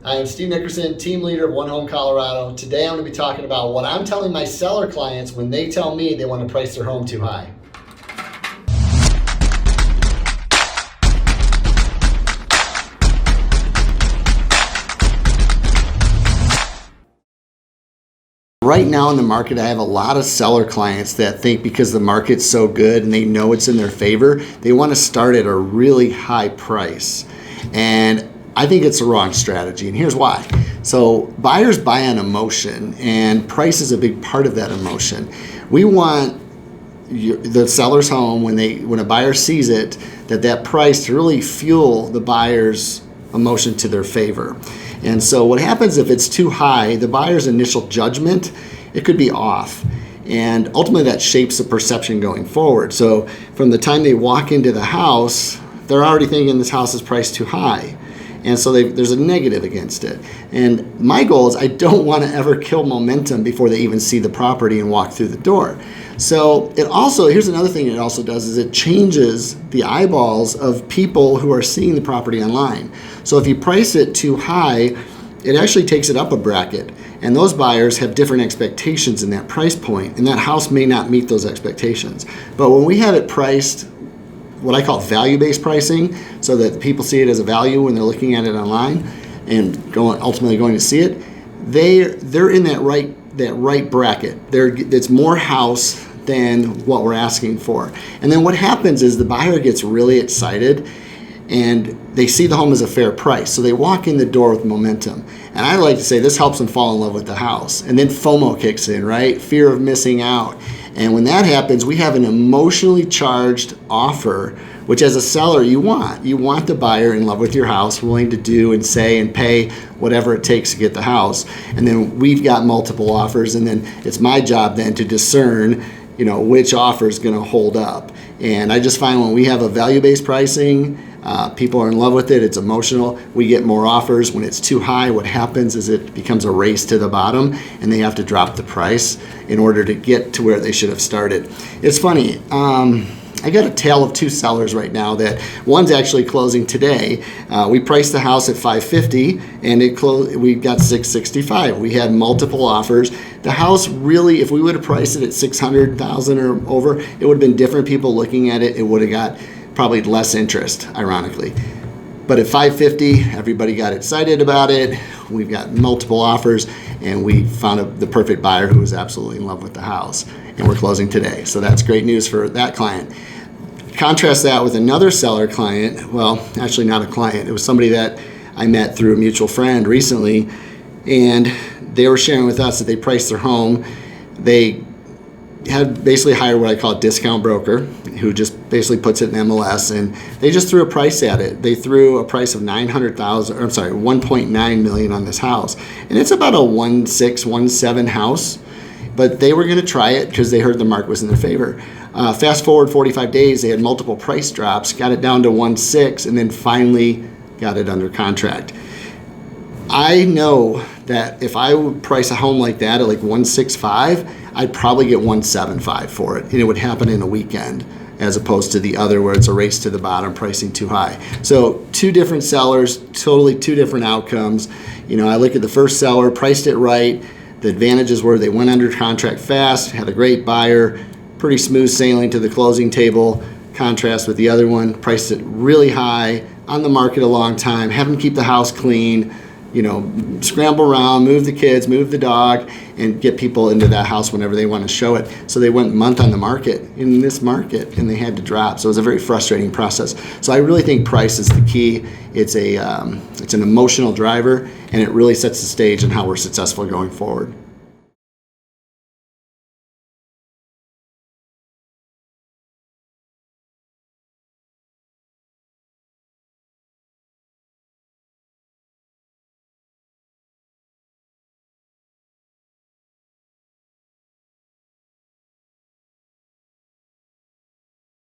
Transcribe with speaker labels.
Speaker 1: I am Steve Nickerson, team leader of OneHome Colorado. Today I'm going to be talking about what I'm telling my seller clients when they tell me they want to price their home too high. Right now in the market, I have a lot of seller clients that think because the market's so good and they know it's in their favor, they want to start at a really high price. And I think it's the wrong strategy, and here's why. So buyers buy on emotion, and price is a big part of that emotion. We want the seller's home, when a buyer sees it, that price to really fuel the buyer's emotion to their favor. And so what happens if it's too high, the buyer's initial judgment, it could be off. And ultimately that shapes the perception going forward. So from the time they walk into the house, they're already thinking this house is priced too high. And so there's a negative against it. And my goal is I don't want to ever kill momentum before they even see the property and walk through the door. So it also, here's another thing it also does, is it changes the eyeballs of people who are seeing the property online. So if you price it too high, it actually takes it up a bracket. And those buyers have different expectations in that price point, and that house may not meet those expectations. But when we have it priced, what I call value-based pricing, so that people see it as a value when they're looking at it online and ultimately going to see it, they're in that right bracket. It's more house than what we're asking for. And then what happens is the buyer gets really excited and they see the home as a fair price. So they walk in the door with momentum. And I like to say this helps them fall in love with the house. And then FOMO kicks in, right? Fear of missing out. And when that happens, we have an emotionally charged offer, which as a seller you want. You want the buyer in love with your house, willing to do and say and pay whatever it takes to get the house. And then we've got multiple offers, and then it's my job then to discern, which offer is going to hold up. And I just find when we have a value-based pricing, people are in love with it, it's emotional, we get more offers. When it's too high, what happens is it becomes a race to the bottom and they have to drop the price in order to get to where they should have started. It's funny, I got a tale of two sellers right now that one's actually closing today. We priced the house at $550 and we got $665. We had multiple offers. The house really, if we would have priced it at $600,000 or over, it would have been different people looking at it. It would have got probably less interest, ironically. But at $550, everybody got excited about it. We've got multiple offers, and we found the perfect buyer who was absolutely in love with the house. And we're closing today. So that's great news for that client. Contrast that with another seller client. Well, actually not a client. It was somebody that I met through a mutual friend recently, and they were sharing with us that they priced their home. They had basically hired what I call a discount broker, who just basically puts it in MLS, and they just threw a price at it. They threw a price of $1.9 million on this house, and it's about a 1.6, 1.7 house. But they were going to try it because they heard the market was in their favor. Fast forward 45 days, they had multiple price drops, got it down to 1.6, and then finally got it under contract. I know that if I would price a home like that at like 1.65, I'd probably get 1.75 for it, and it would happen in a weekend, as opposed to the other where it's a race to the bottom, pricing too high. So two different sellers, totally two different outcomes. I look at the first seller, priced it right. The advantages were they went under contract fast, had a great buyer, pretty smooth sailing to the closing table. Contrast with the other one, priced it really high, on the market a long time, have them keep the house clean, scramble around, move the kids, move the dog, and get people into that house whenever they want to show it. So they went a month on the market in this market, and they had to drop. So it was a very frustrating process. So I really think price is the key. It's an emotional driver, and it really sets the stage on how we're successful going forward.